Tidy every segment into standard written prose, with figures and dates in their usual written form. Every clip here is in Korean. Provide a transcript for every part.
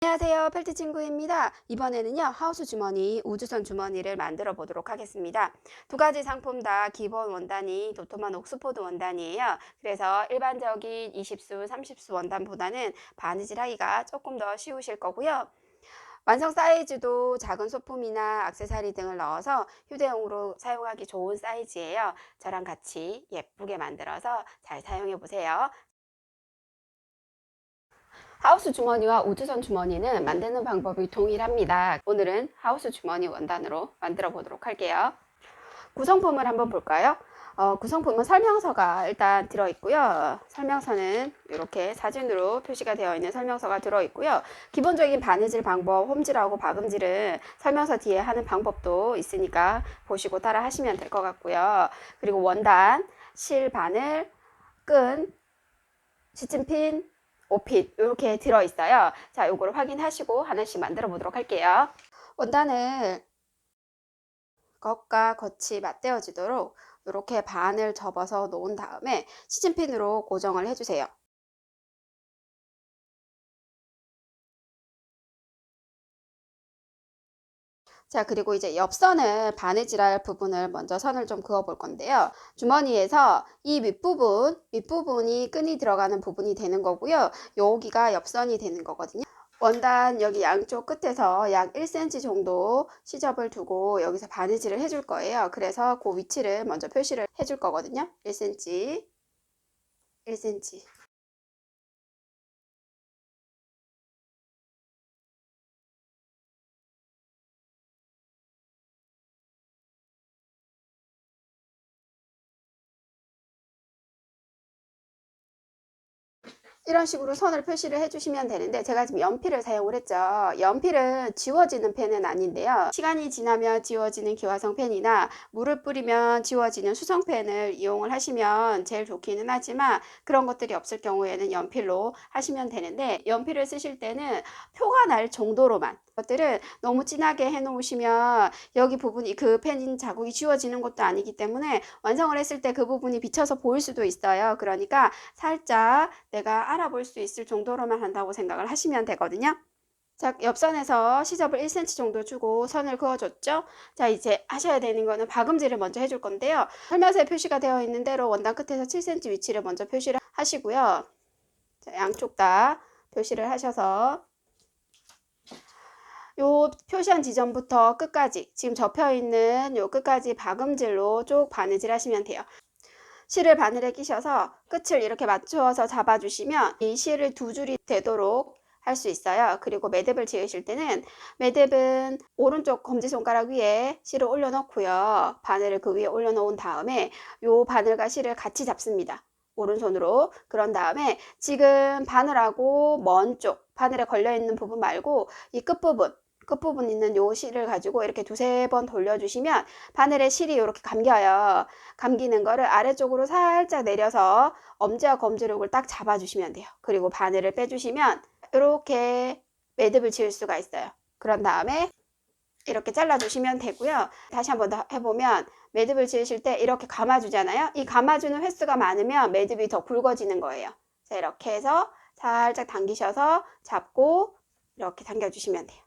안녕하세요, 펠트 친구입니다. 이번에는요, 하우스 주머니, 우주선 주머니를 만들어 보도록 하겠습니다. 두 가지 상품 다 기본 원단이 도톰한 옥스포드 원단이에요. 그래서 일반적인 20수, 30수 원단보다는 바느질 하기가 조금 더 쉬우실 거고요. 완성 사이즈도 작은 소품이나 액세서리 등을 넣어서 휴대용으로 사용하기 좋은 사이즈예요. 저랑 같이 예쁘게 만들어서 잘 사용해 보세요. 하우스 주머니와 우주선 주머니는 만드는 방법이 동일합니다. 오늘은 하우스 주머니 원단으로 만들어 보도록 할게요. 구성품을 한번 볼까요? 구성품은 설명서가 일단 들어있고요. 설명서는 이렇게 사진으로 표시가 되어 있는 설명서가 들어있고요. 기본적인 바느질 방법, 홈질하고 박음질은 설명서 뒤에 하는 방법도 있으니까 보시고 따라 하시면 될 것 같고요. 그리고 원단, 실, 바늘, 끈, 시침핀, 5핏 이렇게 들어있어요. 자, 요거를 확인하시고 하나씩 만들어 보도록 할게요. 원단을 겉과 겉이 맞대어지도록 이렇게 반을 접어서 놓은 다음에 시침핀으로 고정을 해주세요. 자, 그리고 이제 옆선을 바느질할 부분을 먼저 선을 좀 그어 볼 건데요. 주머니에서 이 윗부분이 끈이 들어가는 부분이 되는 거고요. 여기가 옆선이 되는 거거든요. 원단 여기 양쪽 끝에서 약 1cm 정도 시접을 두고 여기서 바느질을 해줄 거예요. 그래서 그 위치를 먼저 표시를 해줄 거거든요. 1cm, 1cm. 이런 식으로 선을 표시를 해주시면 되는데 제가 지금 연필을 사용을 했죠. 연필은 지워지는 펜은 아닌데요. 시간이 지나면 지워지는 기화성 펜이나 물을 뿌리면 지워지는 수성 펜을 이용을 하시면 제일 좋기는 하지만 그런 것들이 없을 경우에는 연필로 하시면 되는데 연필을 쓰실 때는 표가 날 정도로만 것들은 너무 진하게 해 놓으시면 여기 부분이 그 펜 자국이 지워지는 것도 아니기 때문에 완성을 했을 때 그 부분이 비쳐서 보일 수도 있어요. 그러니까 살짝 내가 알아볼 수 있을 정도로만 한다고 생각을 하시면 되거든요. 자, 옆선에서 시접을 1cm 정도 주고 선을 그어줬죠. 자, 이제 하셔야 되는 거는 박음질을 먼저 해줄 건데요. 설명서에 표시가 되어 있는 대로 원단 끝에서 7cm 위치를 먼저 표시를 하시고요. 자, 양쪽 다 표시를 하셔서 요 표시한 지점부터 끝까지 지금 접혀 있는 요 끝까지 박음질로 쭉 바느질 하시면 돼요. 실을 바늘에 끼셔서 끝을 이렇게 맞추어서 잡아주시면 이 실을 두 줄이 되도록 할 수 있어요. 그리고 매듭을 지으실 때는 매듭은 오른쪽 검지손가락 위에 실을 올려놓고요. 바늘을 그 위에 올려놓은 다음에 요 바늘과 실을 같이 잡습니다. 오른손으로. 그런 다음에 지금 바늘하고 먼 쪽 바늘에 걸려있는 부분 말고 이 끝부분 있는 요 실을 가지고 이렇게 두세 번 돌려주시면 바늘에 실이 이렇게 감겨요. 감기는 거를 아래쪽으로 살짝 내려서 엄지와 검지력을 딱 잡아주시면 돼요. 그리고 바늘을 빼주시면 이렇게 매듭을 지을 수가 있어요. 그런 다음에 이렇게 잘라주시면 되고요. 다시 한번 더 해보면 매듭을 지으실 때 이렇게 감아주잖아요. 이 감아주는 횟수가 많으면 매듭이 더 굵어지는 거예요. 자, 이렇게 해서 살짝 당기셔서 잡고 이렇게 당겨주시면 돼요.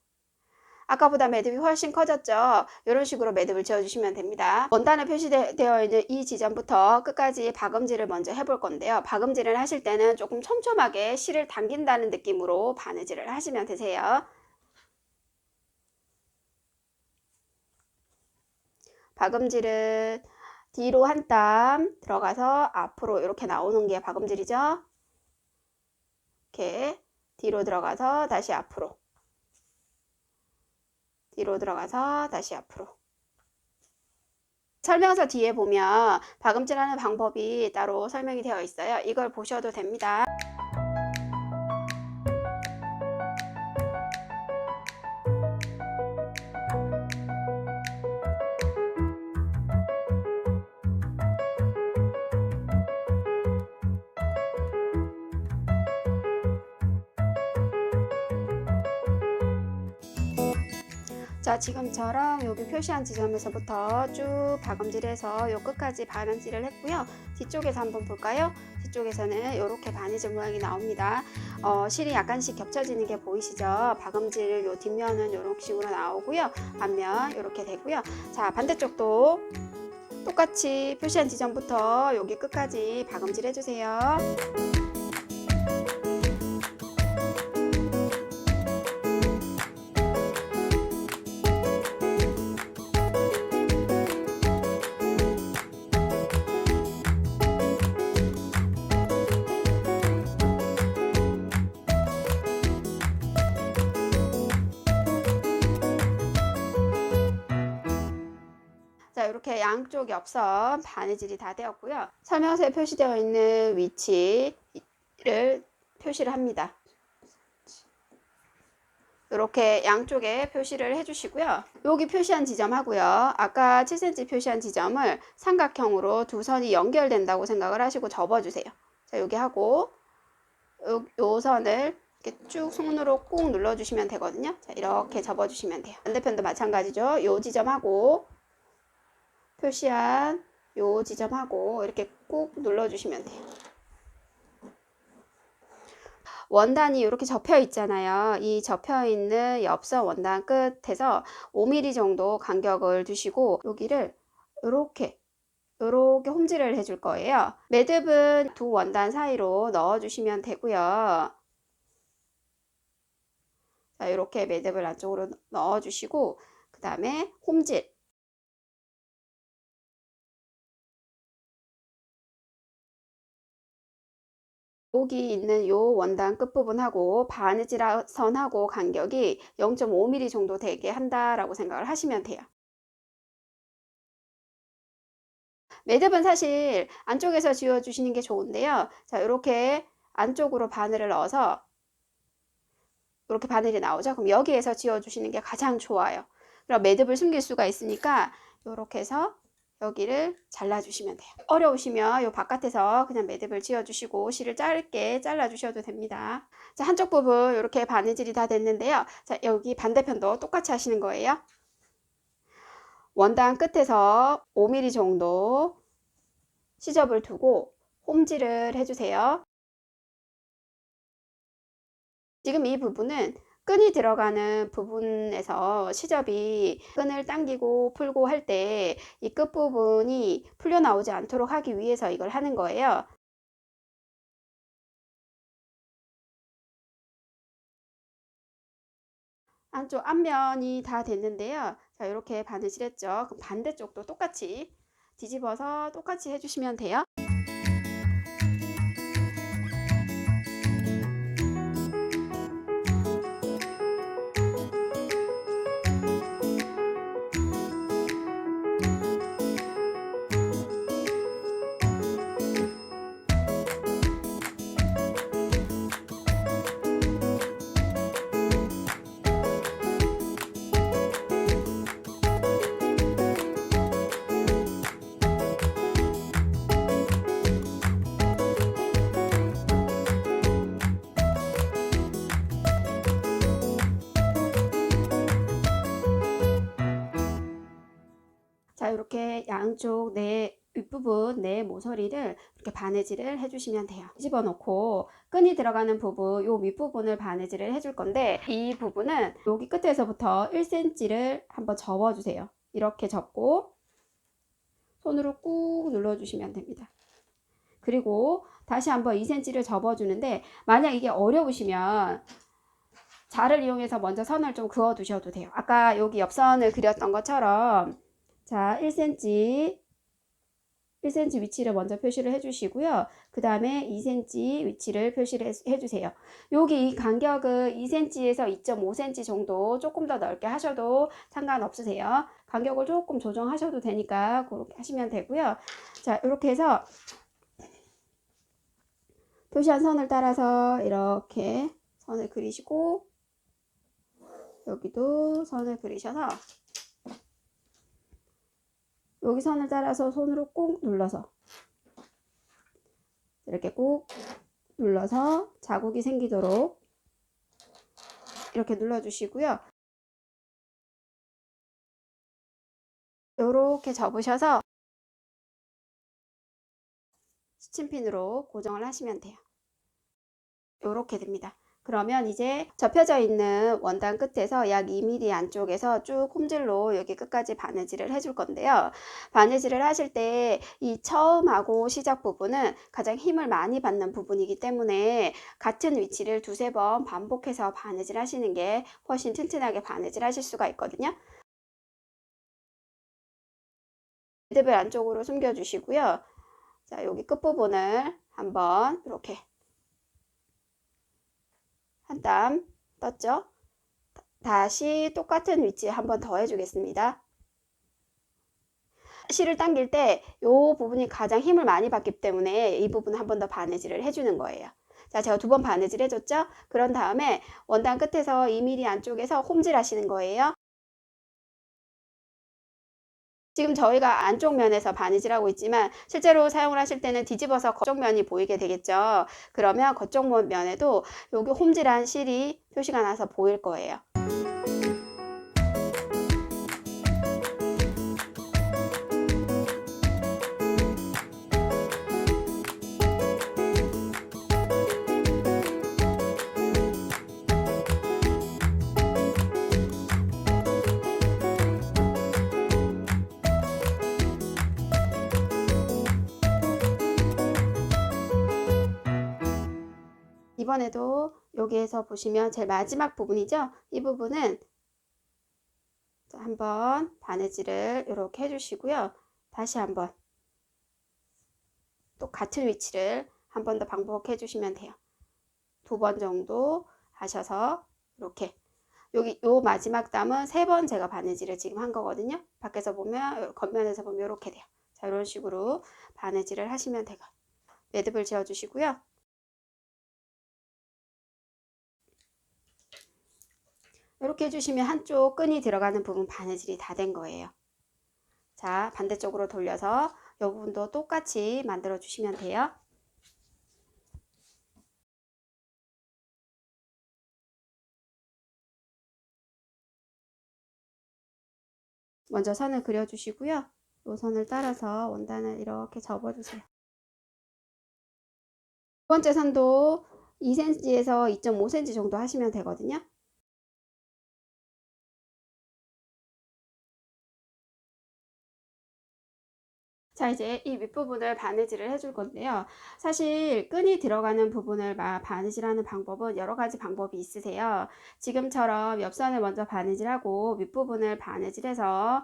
아까보다 매듭이 훨씬 커졌죠. 이런 식으로 매듭을 지어주시면 됩니다. 원단에 표시되어 있는 이 지점부터 끝까지 박음질을 먼저 해볼 건데요. 박음질을 하실 때는 조금 촘촘하게 실을 당긴다는 느낌으로 바느질을 하시면 되세요. 박음질은 뒤로 한 땀 들어가서 앞으로 이렇게 나오는 게 박음질이죠. 이렇게 뒤로 들어가서 다시 앞으로. 뒤로 들어가서 다시 앞으로. 설명서 뒤에 보면 박음질하는 방법이 따로 설명이 되어 있어요. 이걸 보셔도 됩니다. 자, 지금처럼 여기 표시한 지점에서부터 쭉 박음질해서 요 끝까지 바느질을 했고요. 뒤쪽에서 한번 볼까요? 뒤쪽에서는 이렇게 바느질 모양이 나옵니다. 실이 약간씩 겹쳐지는 게 보이시죠? 박음질 요 뒷면은 이런 식으로 나오고요. 앞면 이렇게 되고요. 자, 반대쪽도 똑같이 표시한 지점부터 여기 끝까지 박음질 해주세요. 자, 이렇게 양쪽 옆선 바느질이 다 되었고요. 설명서에 표시되어 있는 위치를 표시를 합니다. 이렇게 양쪽에 표시를 해주시고요. 여기 표시한 지점하고요. 아까 7cm 표시한 지점을 삼각형으로 두 선이 연결된다고 생각을 하시고 접어주세요. 자, 여기 하고 요 선을 이렇게 쭉 손으로 꾹 눌러주시면 되거든요. 자, 이렇게 접어주시면 돼요. 반대편도 마찬가지죠. 요 지점하고 표시한 요 지점하고 이렇게 꾹 눌러주시면 돼요. 원단이 이렇게 접혀 있잖아요. 이 접혀 있는 옆선 원단 끝에서 5mm 정도 간격을 두시고 여기를 이렇게 홈질을 해줄 거예요. 매듭은 두 원단 사이로 넣어 주시면 되고요. 자, 이렇게 매듭을 안쪽으로 넣어 주시고 그 다음에 홈질, 여기 있는 요 원단 끝부분하고 바느질 선하고 간격이 0.5mm 정도 되게 한다라고 생각을 하시면 돼요. 매듭은 사실 안쪽에서 지워주시는 게 좋은데요. 자, 이렇게 안쪽으로 바늘을 넣어서 이렇게 바늘이 나오죠. 그럼 여기에서 지워주시는 게 가장 좋아요. 그럼 매듭을 숨길 수가 있으니까 이렇게 해서 여기를 잘라주시면 돼요. 어려우시면 이 바깥에서 그냥 매듭을 지어주시고 실을 짧게 잘라주셔도 됩니다. 자, 한쪽 부분 이렇게 바느질이 다 됐는데요. 자, 여기 반대편도 똑같이 하시는 거예요. 원단 끝에서 5mm 정도 시접을 두고 홈질을 해주세요. 지금 이 부분은 끈이 들어가는 부분에서 시접이 끈을 당기고 풀고 할 때 이 끝부분이 풀려 나오지 않도록 하기 위해서 이걸 하는 거예요. 안쪽 앞면이 다 됐는데요. 자, 이렇게 바느질 했죠. 그럼 반대쪽도 똑같이 뒤집어서 똑같이 해주시면 돼요. 자, 이렇게 양쪽 윗부분 모서리를 이렇게 바느질을 해주시면 돼요. 집어넣고 끈이 들어가는 부분, 요 윗부분을 바느질을 해줄 건데 이 부분은 여기 끝에서부터 1cm를 한번 접어주세요. 이렇게 접고 손으로 꾹 눌러주시면 됩니다. 그리고 다시 한번 2cm를 접어주는데 만약 이게 어려우시면 자를 이용해서 먼저 선을 좀 그어 두셔도 돼요. 아까 여기 옆선을 그렸던 것처럼 자, 1cm 위치를 먼저 표시를 해주시고요. 그 다음에 2cm 위치를 표시를 해주세요. 여기 이 간격은 2cm에서 2.5cm 정도 조금 더 넓게 하셔도 상관없으세요. 간격을 조금 조정하셔도 되니까 그렇게 하시면 되고요. 자, 이렇게 해서 표시한 선을 따라서 이렇게 선을 그리시고 여기도 선을 그리셔서 여기 선을 따라서 손으로 꾹 눌러서 이렇게 꾹 눌러서 자국이 생기도록 이렇게 눌러주시고요. 이렇게 접으셔서 스친핀으로 고정을 하시면 돼요. 이렇게 됩니다. 그러면 이제 접혀져 있는 원단 끝에서 약 2mm 안쪽에서 쭉 홈질로 여기 끝까지 바느질을 해줄 건데요. 바느질을 하실 때 이 처음하고 시작 부분은 가장 힘을 많이 받는 부분이기 때문에 같은 위치를 두세 번 반복해서 바느질 하시는 게 훨씬 튼튼하게 바느질 하실 수가 있거든요. 매듭을 안쪽으로 숨겨 주시고요. 자, 여기 끝부분을 한번 이렇게 한 땀 떴죠? 다시 똑같은 위치에 한 번 더 해주겠습니다. 실을 당길 때 이 부분이 가장 힘을 많이 받기 때문에 이 부분 한 번 더 바느질을 해주는 거예요. 자, 제가 두 번 바느질 해줬죠? 그런 다음에 원단 끝에서 2mm 안쪽에서 홈질 하시는 거예요. 지금 저희가 안쪽 면에서 바느질하고 있지만 실제로 사용을 하실 때는 뒤집어서 겉쪽 면이 보이게 되겠죠. 그러면 겉쪽 면에도 여기 홈질한 실이 표시가 나서 보일 거예요. 이번에도 여기에서 보시면 제일 마지막 부분이죠. 이 부분은 한번 바느질을 이렇게 해주시고요. 다시 한번 또 같은 위치를 한 번 더 반복해 주시면 돼요. 두 번 정도 하셔서 이렇게 여기 요 마지막 담은 세 번 제가 바느질을 지금 한 거거든요. 밖에서 보면 겉면에서 보면 이렇게 돼요. 자, 이런 식으로 바느질을 하시면 돼요. 매듭을 지어 주시고요. 이렇게 해주시면 한쪽 끈이 들어가는 부분 바느질이 다 된 거예요. 자, 반대쪽으로 돌려서 이 부분도 똑같이 만들어 주시면 돼요. 먼저 선을 그려 주시고요. 이 선을 따라서 원단을 이렇게 접어 주세요. 두 번째 선도 2cm에서 2.5cm 정도 하시면 되거든요. 자, 이제 이 윗부분을 바느질을 해줄 건데요. 사실 끈이 들어가는 부분을 바느질하는 방법은 여러 가지 방법이 있으세요. 지금처럼 옆선을 먼저 바느질하고 윗부분을 바느질해서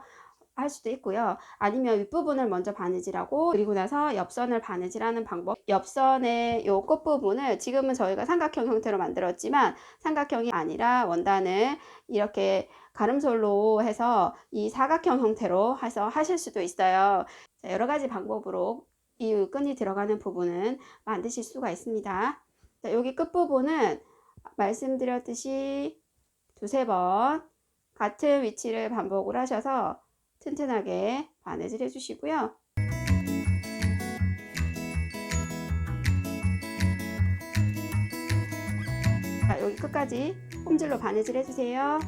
할 수도 있고요. 아니면 윗부분을 먼저 바느질하고 그리고 나서 옆선을 바느질하는 방법. 옆선의 요 끝부분을 지금은 저희가 삼각형 형태로 만들었지만 삼각형이 아니라 원단을 이렇게 가름솔로 해서 이 사각형 형태로 해서 하실 수도 있어요. 자, 여러 가지 방법으로 이 끈이 들어가는 부분은 만드실 수가 있습니다. 자, 여기 끝부분은 말씀드렸듯이 두세 번 같은 위치를 반복을 하셔서 튼튼하게 바느질 해주시고요. 자, 여기 끝까지 홈질로 바느질 해주세요.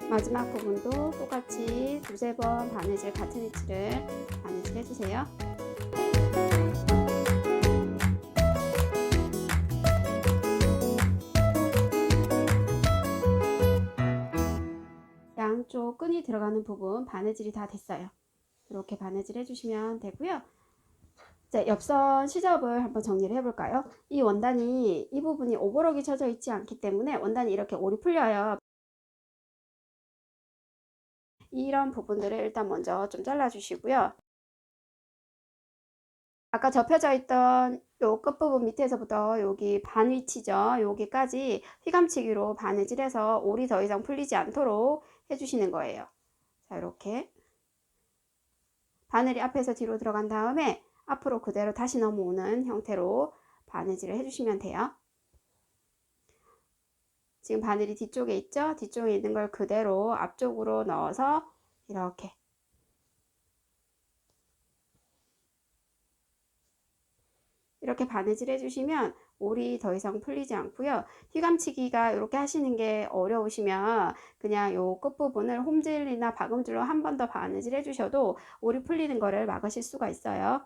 마지막 부분도 똑같이 두세 번 바느질 같은 위치를 바느질 해주세요. 양쪽 끈이 들어가는 부분 바느질이 다 됐어요. 이렇게 바느질 해주시면 되고요. 자, 옆선 시접을 한번 정리를 해볼까요? 이 원단이 이 부분이 오버록이 쳐져 있지 않기 때문에 원단이 이렇게 올이 풀려요. 이런 부분들을 일단 먼저 좀 잘라 주시고요. 아까 접혀져 있던 요 끝부분 밑에서부터 여기 반 위치죠. 여기까지 휘감치기로 바느질해서 올이 더 이상 풀리지 않도록 해주시는 거예요. 자, 이렇게 바늘이 앞에서 뒤로 들어간 다음에 앞으로 그대로 다시 넘어오는 형태로 바느질을 해주시면 돼요. 지금 바늘이 뒤쪽에 있죠? 뒤쪽에 있는 걸 그대로 앞쪽으로 넣어서 이렇게 이렇게 바느질 해주시면 올이 더 이상 풀리지 않고요. 휘감치기가 이렇게 하시는 게 어려우시면 그냥 요 끝부분을 홈질이나 박음질로 한 번 더 바느질 해주셔도 올이 풀리는 거를 막으실 수가 있어요.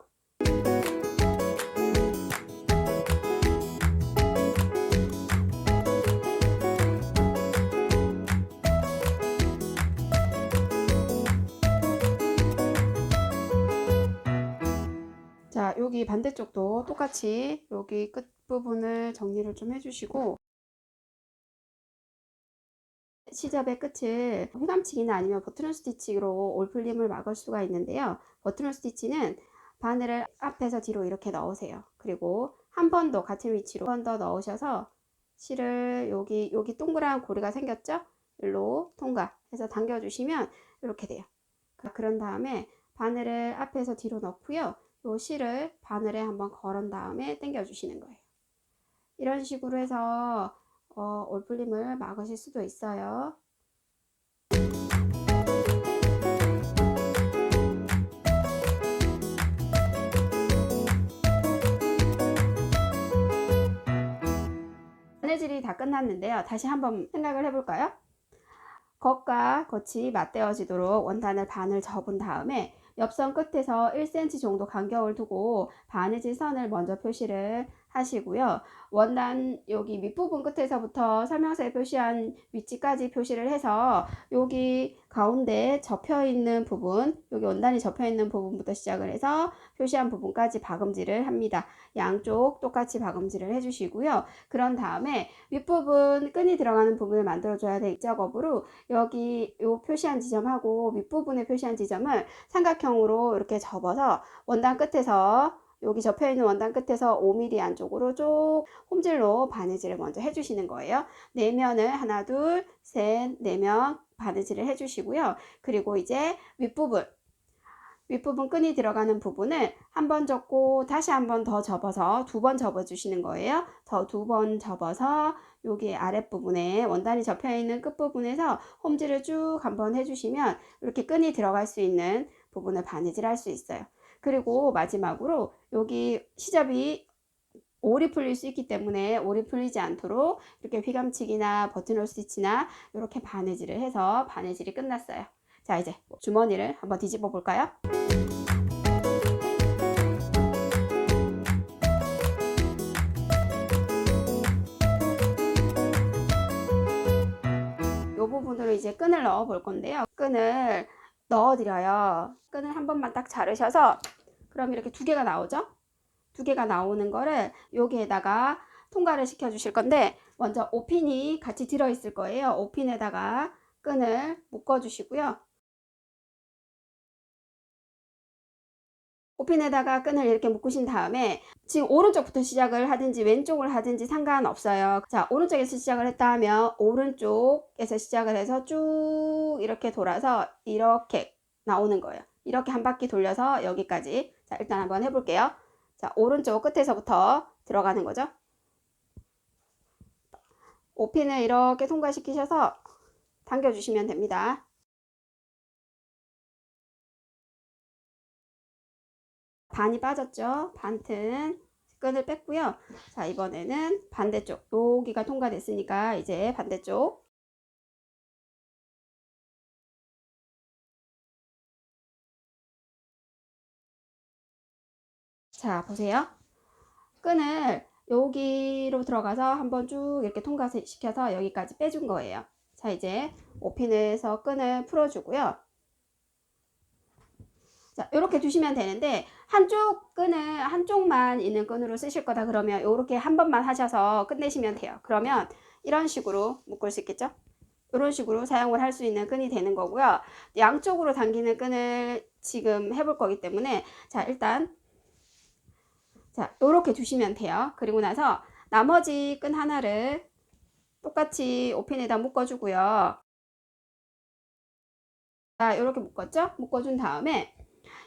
자, 여기 반대쪽도 똑같이 여기 끝부분을 정리를 좀 해주시고 시접의 끝을 휘감치기나 아니면 버튼홀 스티치로 올풀림을 막을 수가 있는데요. 버튼홀 스티치는 바늘을 앞에서 뒤로 이렇게 넣으세요. 그리고 한 번 더 같은 위치로 한 번 더 넣으셔서 실을 여기 동그란 고리가 생겼죠? 일로 통과해서 당겨주시면 이렇게 돼요. 그런 다음에 바늘을 앞에서 뒤로 넣고요. 요 실을 바늘에 한번 걸은 다음에 당겨 주시는 거예요. 이런 식으로 해서 올풀림을 막으실 수도 있어요. 바느질이 다 끝났는데요. 다시 한번 생각을 해볼까요? 겉과 겉이 맞대어지도록 원단을 반을 접은 다음에 옆선 끝에서 1cm 정도 간격을 두고 바느질 선을 먼저 표시를 하시고요. 원단 여기 밑부분 끝에서부터 설명서에 표시한 위치까지 표시를 해서 여기 가운데 접혀 있는 부분, 여기 원단이 접혀 있는 부분부터 시작을 해서 표시한 부분까지 박음질을 합니다. 양쪽 똑같이 박음질을 해주시고요. 그런 다음에 윗부분 끈이 들어가는 부분을 만들어줘야 될 작업으로 여기 요 표시한 지점하고 밑부분에 표시한 지점을 삼각형으로 이렇게 접어서 원단 끝에서 여기 접혀있는 원단 끝에서 5mm 안쪽으로 쭉 홈질로 바느질을 먼저 해주시는 거예요. 내면을 하나 둘 셋 내면 바느질을 해주시고요. 그리고 이제 윗부분 끈이 들어가는 부분을 한 번 접고 다시 한 번 더 접어서 두 번 접어 주시는 거예요. 더 두 번 접어서 여기 아랫부분에 원단이 접혀 있는 끝부분에서 홈질을 쭉 한번 해주시면 이렇게 끈이 들어갈 수 있는 부분을 바느질 할 수 있어요. 그리고 마지막으로 여기 시접이 올이 풀릴 수 있기 때문에 올이 풀리지 않도록 이렇게 휘감치기나 버튼홀 스티치나 이렇게 바느질을 해서 바느질이 끝났어요. 자, 이제 주머니를 한번 뒤집어 볼까요? 이 부분으로 이제 끈을 넣어 볼 건데요. 끈을 넣어 드려요. 끈을 한 번만 딱 자르셔서 그럼 이렇게 두 개가 나오죠? 두 개가 나오는 거를 여기에다가 통과를 시켜 주실 건데 먼저 5핀이 같이 들어 있을 거예요. 5핀에다가 끈을 묶어 주시고요. 5핀에다가 끈을 이렇게 묶으신 다음에 지금 오른쪽부터 시작을 하든지 왼쪽을 하든지 상관없어요. 자, 오른쪽에서 시작을 했다 하면 오른쪽에서 시작을 해서 쭉 이렇게 돌아서 이렇게 나오는 거예요. 이렇게 한 바퀴 돌려서 여기까지. 자, 일단 한번 해볼게요. 자, 오른쪽 끝에서부터 들어가는 거죠. 5핀을 이렇게 통과시키셔서 당겨주시면 됩니다. 반이 빠졌죠? 반튼 끈을 뺐고요. 자, 이번에는 반대쪽 여기가 통과됐으니까 이제 반대쪽 자, 보세요. 끈을 여기로 들어가서 한번 쭉 이렇게 통과시켜서 여기까지 빼준 거예요. 자, 이제 5핀에서 끈을 풀어주고요. 자, 이렇게 두시면 되는데 한쪽 끈을 한쪽만 있는 끈으로 쓰실 거다 그러면 이렇게 한 번만 하셔서 끝내시면 돼요. 그러면 이런 식으로 묶을 수 있겠죠? 이런 식으로 사용을 할 수 있는 끈이 되는 거고요. 양쪽으로 당기는 끈을 지금 해볼 거기 때문에 자, 일단 자, 이렇게 두시면 돼요. 그리고 나서 나머지 끈 하나를 똑같이 5핀에다 묶어주고요. 자, 이렇게 묶었죠? 묶어준 다음에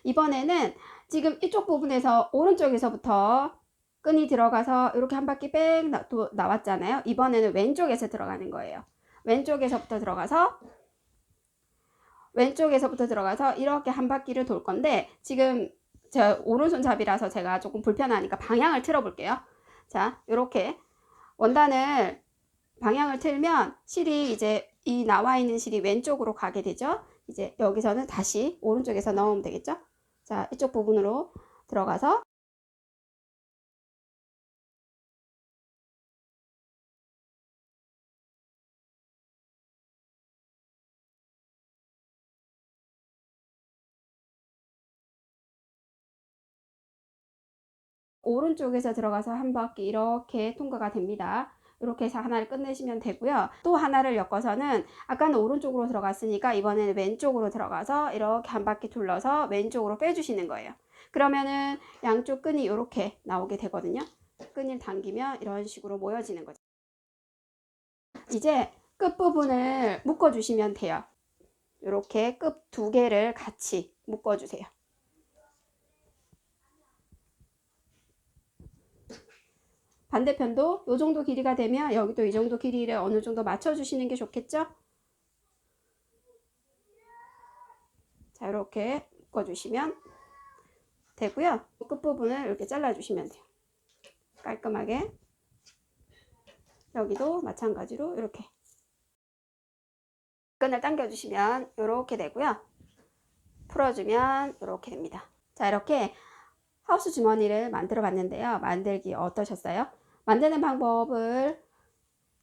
이번에는 지금 이쪽 부분에서 오른쪽에서부터 끈이 들어가서 이렇게 한 바퀴 뺑 나왔잖아요. 이번에는 왼쪽에서 들어가는 거예요. 왼쪽에서부터 들어가서 이렇게 한 바퀴를 돌 건데 지금 제 오른손잡이라서 제가 조금 불편하니까 방향을 틀어 볼게요. 자, 이렇게 원단을 방향을 틀면 실이 이제 이 나와 있는 실이 왼쪽으로 가게 되죠. 이제 여기서는 다시 오른쪽에서 넣으면 되겠죠. 자, 이쪽 부분으로 들어가서 오른쪽에서 들어가서 한 바퀴 이렇게 통과가 됩니다. 이렇게 해서 하나를 끝내시면 되고요. 또 하나를 엮어서는 아까는 오른쪽으로 들어갔으니까 이번에는 왼쪽으로 들어가서 이렇게 한 바퀴 둘러서 왼쪽으로 빼주시는 거예요. 그러면은 양쪽 끈이 이렇게 나오게 되거든요. 끈을 당기면 이런 식으로 모여지는 거죠. 이제 끝부분을 묶어주시면 돼요. 이렇게 끝 두 개를 같이 묶어주세요. 반대편도 이 정도 길이가 되면 여기도 이 정도 길이를 어느 정도 맞춰주시는 게 좋겠죠? 자, 이렇게 묶어주시면 되고요. 끝부분을 이렇게 잘라주시면 돼요. 깔끔하게. 여기도 마찬가지로 이렇게 끈을 당겨주시면 이렇게 되고요. 풀어주면 이렇게 됩니다. 자, 이렇게 하우스 주머니를 만들어 봤는데요. 만들기 어떠셨어요? 만드는 방법을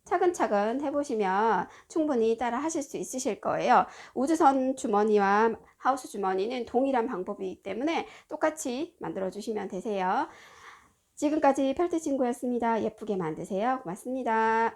차근차근 해보시면 충분히 따라 하실 수 있으실 거예요. 우주선 주머니와 하우스 주머니는 동일한 방법이기 때문에 똑같이 만들어 주시면 되세요. 지금까지 펠트 친구였습니다. 예쁘게 만드세요. 고맙습니다.